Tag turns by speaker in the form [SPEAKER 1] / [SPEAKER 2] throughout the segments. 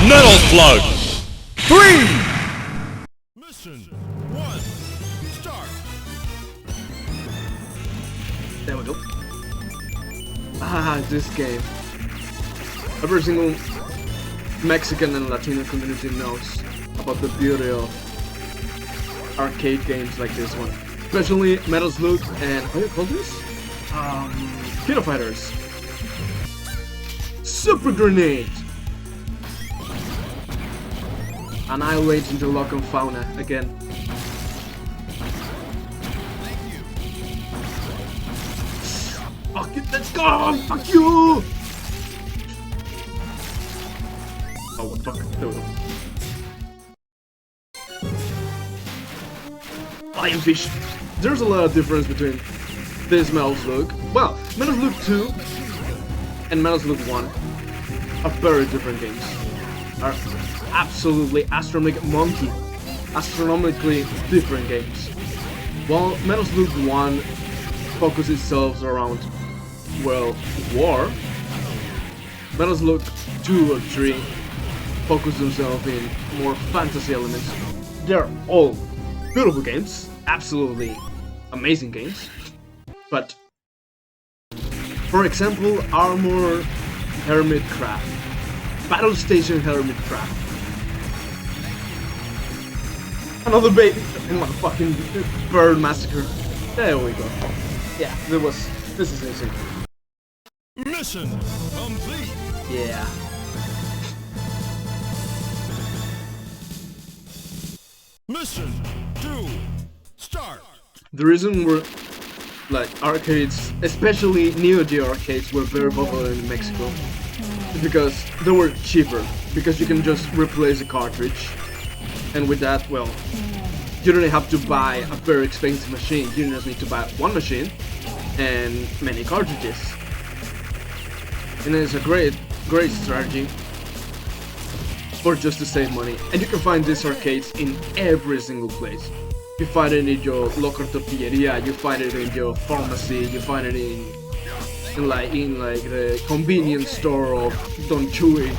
[SPEAKER 1] Metal Slug!
[SPEAKER 2] 3!
[SPEAKER 1] Mission 1, start!
[SPEAKER 2] There we go. Ah, this game. Every single Mexican and Latino community knows about the beauty of arcade games like this one. Especially Metal Slug and, how do you call this? Kino Fighters. Super Grenade! Annihilating the local fauna again. Fuck it, let's go! Fuck you! Oh, what the fuck? There we go. Lionfish. There's a lot of difference between this Metal Slug. Well, Metal Slug 2 and Metal Slug 1 are very different games. Are absolutely astronomically different games. While Metal Slug 1 focuses itself around, well, war, Metal Slug 2 or 3 focus themselves in more fantasy elements. They're all beautiful games, absolutely amazing games, but for example, Armor Hermit Craft, Battle Station Hermit Craft, another baby in my fucking bird massacre. There we go. Yeah, this is insane.
[SPEAKER 1] Mission complete!
[SPEAKER 2] Yeah.
[SPEAKER 1] Mission 2, start!
[SPEAKER 2] The reason we're like arcades, especially Neo Geo arcades, were very popular in Mexico is because they were cheaper. Because you can just replace a cartridge, and with that, well, you don't have to buy a very expensive machine. You just need to buy one machine and many cartridges. And it's a great strategy for just to save money. And you can find these arcades in every single place. You find it in your local tortilleria, you find it in your pharmacy, you find it in like the convenience store of Don Chewy.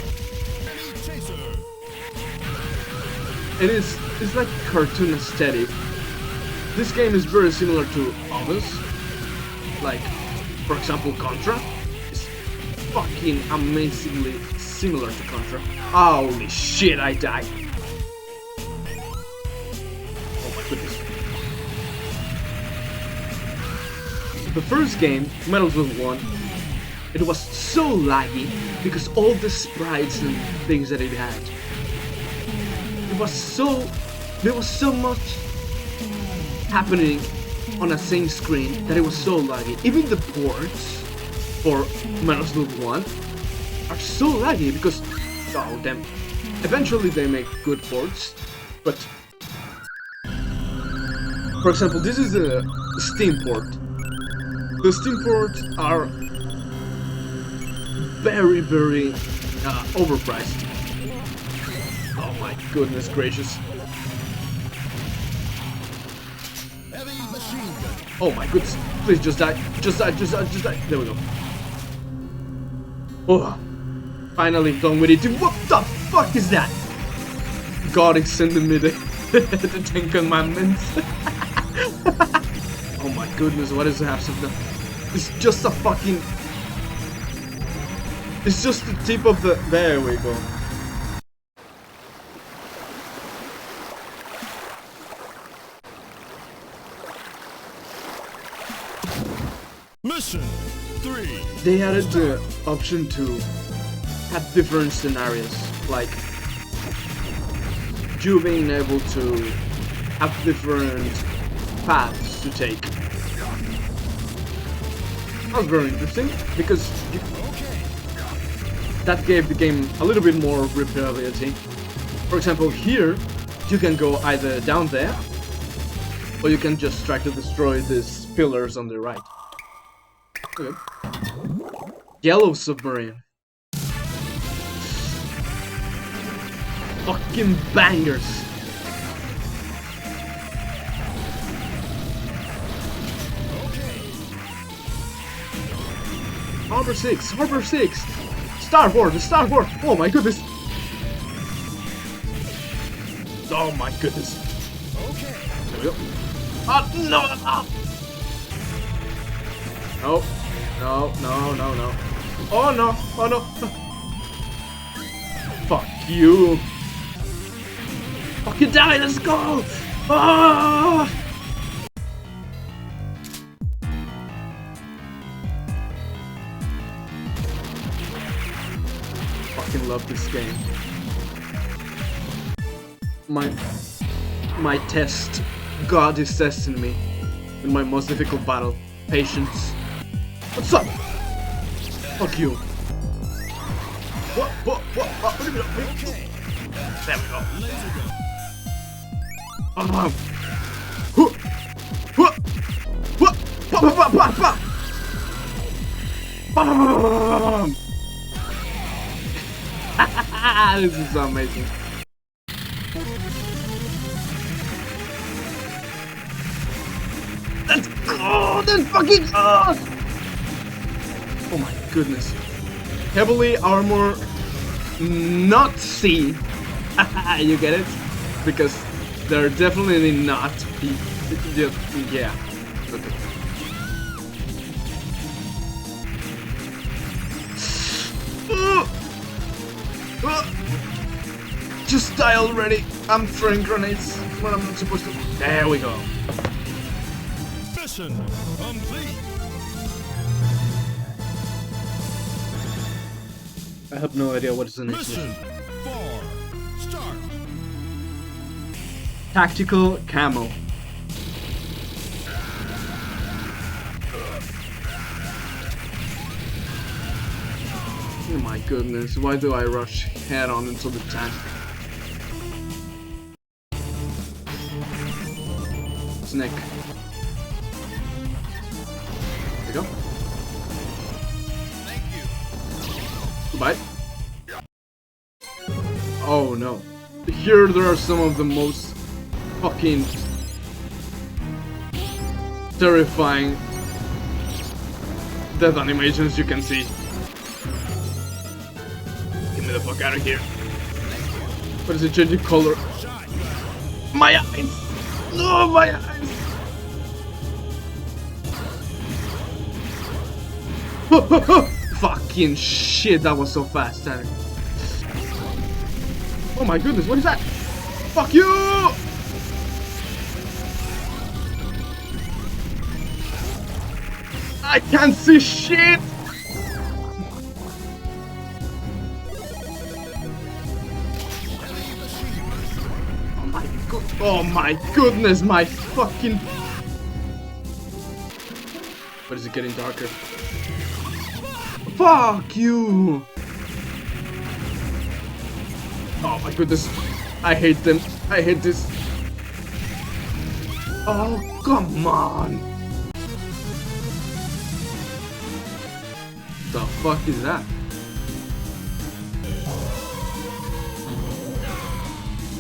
[SPEAKER 2] It's like cartoon aesthetic. This game is very similar to others. Like, for example, Contra. It's fucking amazingly similar to Contra. Holy shit, I died. Oh my goodness. The first game, Metal Slug 1, it was so laggy because all the sprites and things that it had. There was so much happening on a same screen that it was so laggy. Even the ports for Metal Slug 1 are so laggy because, oh damn, eventually they make good ports, but for example, this is the Steam port. The Steam ports are very overpriced. Oh my goodness gracious. Oh my goodness. Please just die. Just die. There we go. Oh. Finally done with it. What the fuck is that? God is sending me the 10 Commandments. Oh my goodness, what is the half of that? It's just a fucking... It's just the tip of the... There we go.
[SPEAKER 1] Mission 3.
[SPEAKER 2] They added the option to have different scenarios, like you being able to have different paths to take. That was very interesting because that gave the game a little bit more replayability. For example, here you can go either down there or you can just try to destroy these pillars on the right. Okay. Yellow submarine. Fucking bangers. Harbor 6, Harbor 6. Starboard, the starboard. Oh my goodness. Oh my goodness. There we go. Oh, no, no. No, no, no, no, no. Oh no, oh no. Fuck you. Fucking die, let's go! Ah! Fucking love this game. My test. God is testing me in my most difficult battle. Patience. What's up? Fuck you. What? Okay. There we go. This is amazing. Let's go! Let's fucking go! Oh my goodness. Heavily armor, not C. You get it? Because they're definitely not. Yeah. Okay. Just die already. I'm throwing grenades when I'm not supposed to. There we go.
[SPEAKER 1] Mission complete.
[SPEAKER 2] I have no idea what is the next
[SPEAKER 1] Mission 4. Start.
[SPEAKER 2] Tactical camo. Oh my goodness, why do I rush head on into the tank? Snake. There you go.
[SPEAKER 1] Thank you.
[SPEAKER 2] Goodbye. Oh no. Here there are some of the most fucking terrifying death animations you can see. Get me the fuck out of here. What is it changing color? My eyes! No, my eyes! Fucking shit, that was so fast, Tanner. Oh my goodness, what is that? Fuck you! I can't see shit! Oh my goodness, my fucking... What is it getting darker? Fuck you! Oh my goodness, I hate them. I hate this. Oh, come on! The fuck is that?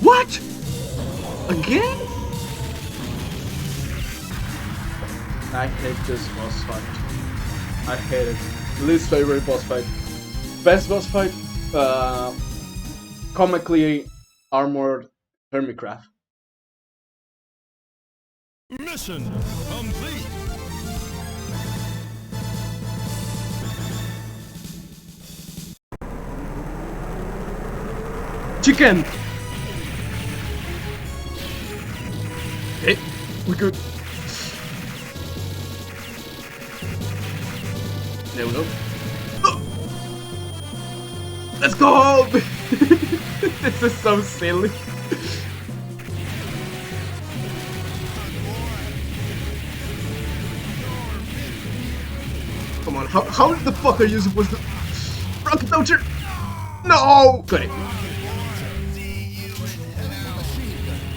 [SPEAKER 2] What? Again? I hate this boss fight. I hate it. Least favorite boss fight. Best boss fight? Comically armored Hermitcraft.
[SPEAKER 1] Mission complete.
[SPEAKER 2] Chicken! Hey, we're good. There we go. Oh! Let's go! This is so silly. Come on, how the fuck are you supposed to... Rocket launcher! No! Got it.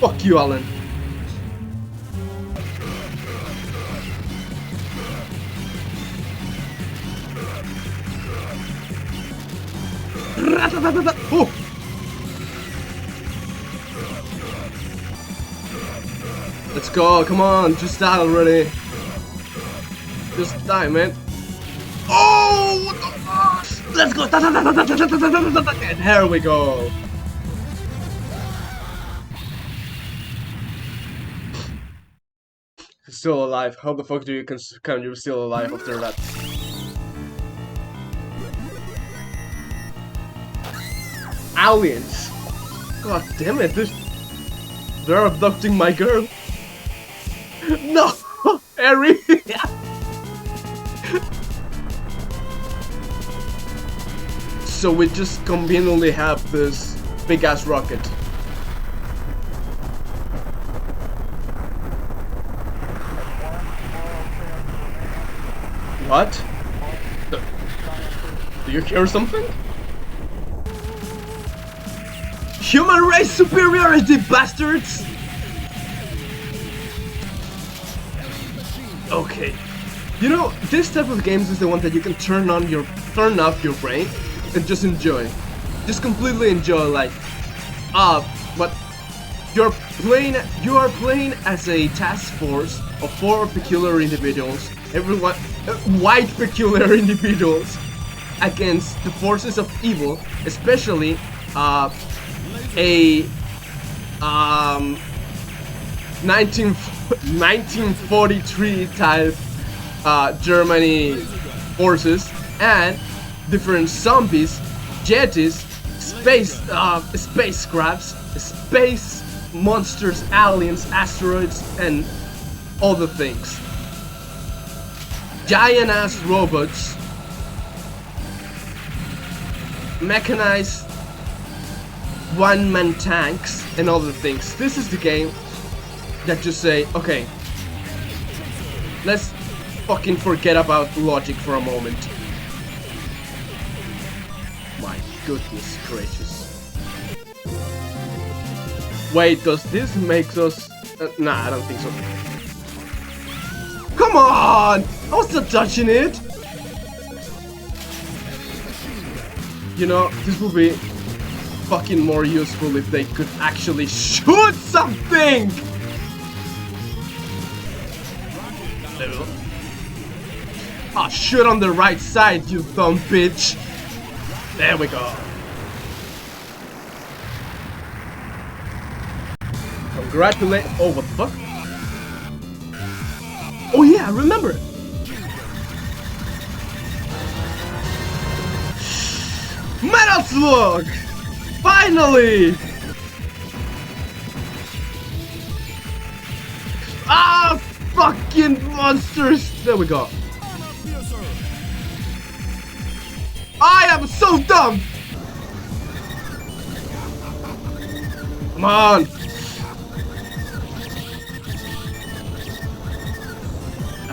[SPEAKER 2] Fuck you, Alan. Oh! Let's go, come on, just die already. Just die, man. Oh, what the fuck? Let's go. And here we go. still alive. How the fuck do you can you still alive after that? Aliens! God damn it, they're abducting my girl. No! Harry! So we just conveniently have this big ass rocket. What? Do you hear something? Human race superiority, bastards! Okay. You know, this type of games is the one that you can turn off your brain and just enjoy. Just completely enjoy life. But you are playing as a task force of 4 peculiar individuals, everyone white peculiar individuals, against the forces of evil, especially a 1943 type Germany forces, and different zombies, jetties, spacecrafts, space monsters, aliens, asteroids, and other things. Giant ass robots, mechanized one-man tanks, and other things. This is the game that you say, okay, let's fucking forget about logic for a moment. My goodness gracious. Wait, does this make us... nah, I don't think so. Come on! I was not touching it! You know, this would be fucking more useful if they could actually shoot something! Ah, shoot on the right side, you dumb bitch! There we go. Congratulate. Oh, what the fuck? Oh yeah, I remember. Metal Slug! Finally! Ah, fucking monsters! There we go. I am so dumb! Come on!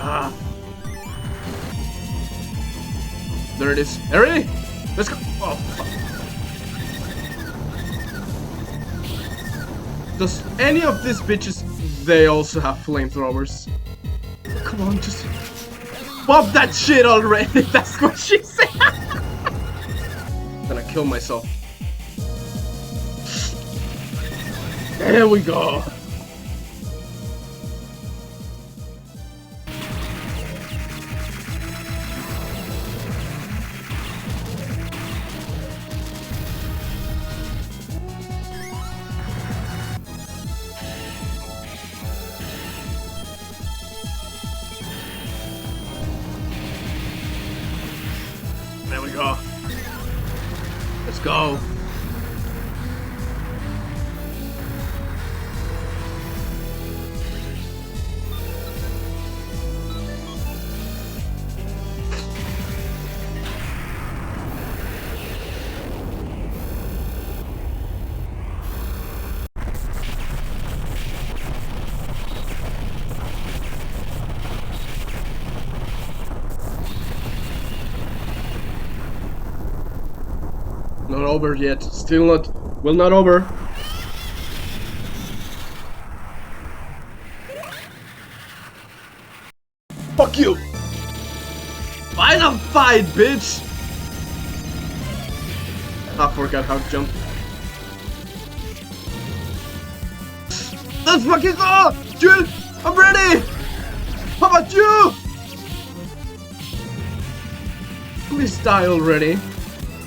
[SPEAKER 2] Ah. There it is. Ready? Let's go. Oh, fuck. Does any of these bitches, they also have flamethrowers? Come on, just pop that shit already. That's what she said. I'm gonna kill myself. There we go. There we go. Let's go. Not over yet. Still not. Well, not over. Fuck you! Final fight, bitch! I forgot how to jump. Let's fucking go! Dude, I'm ready! How about you? Please die already.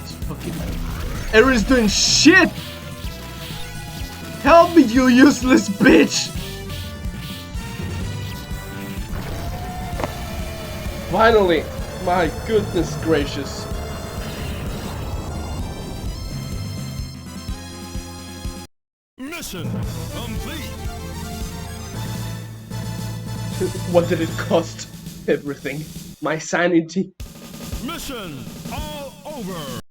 [SPEAKER 2] It's fucking... Everyone's doing shit! Help me, you useless bitch!
[SPEAKER 3] Finally! My goodness gracious.
[SPEAKER 1] Mission complete.
[SPEAKER 3] What did it cost? Everything. My sanity.
[SPEAKER 1] Mission all over.